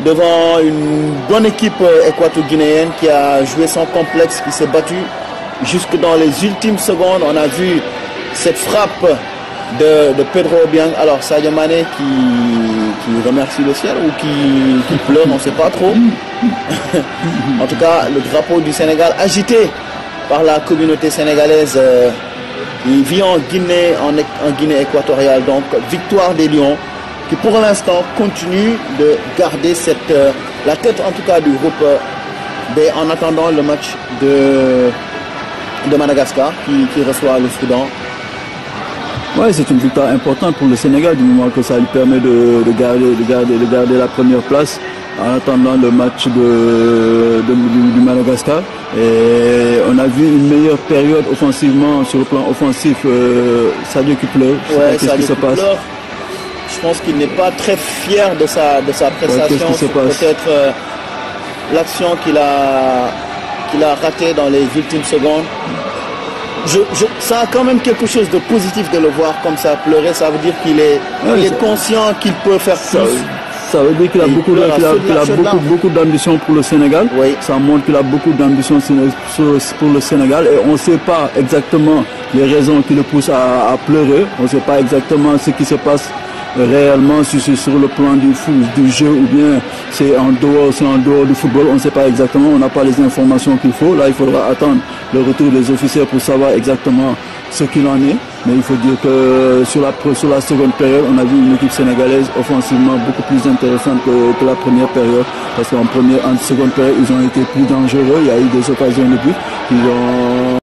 devant une bonne équipe équato-guinéenne qui a joué sans complexe, qui s'est battue jusque dans les ultimes secondes. On a vu cette frappe de Pedro Obiang. Alors Sadio Mané qui remercie le ciel ou qui pleure, on ne sait pas trop. En tout cas, le drapeau du Sénégal agité par la communauté sénégalaise qui vit en Guinée, en Guinée équatoriale. Donc victoire des Lions qui pour l'instant continue de garder la tête en tout cas du groupe B en attendant le match de Madagascar qui reçoit le Soudan. Oui, c'est une victoire importante pour le Sénégal du moment que ça lui permet de garder la première place en attendant le match du Madagascar. Et on a vu une meilleure période offensivement sur le plan offensif. Sadio qui pleure. Ouais, qu'est-ce qui se passe? Je pense qu'il n'est pas très fier de sa prestation. Ouais, peut-être l'action qu'il a ratée dans les ultimes secondes. Ça a quand même quelque chose de positif de le voir comme ça pleurer. Ça veut dire qu'il est conscient qu'il peut faire plus. Ça veut dire qu'il a beaucoup d'ambition pour le Sénégal. Oui. Ça montre qu'il a beaucoup d'ambition pour le Sénégal. Et on ne sait pas exactement les raisons qui le poussent à pleurer. On ne sait pas exactement ce qui se passe réellement sur le plan du jeu ou bien c'est en dehors du football. On ne sait pas exactement. On n'a pas les informations qu'il faut. Là, il faudra attendre le retour des officiers pour savoir exactement ce qu'il en est. Mais il faut dire que sur la seconde période, on a vu une équipe sénégalaise offensivement beaucoup plus intéressante que la première période. Parce qu'en seconde période, ils ont été plus dangereux. Il y a eu des occasions de but.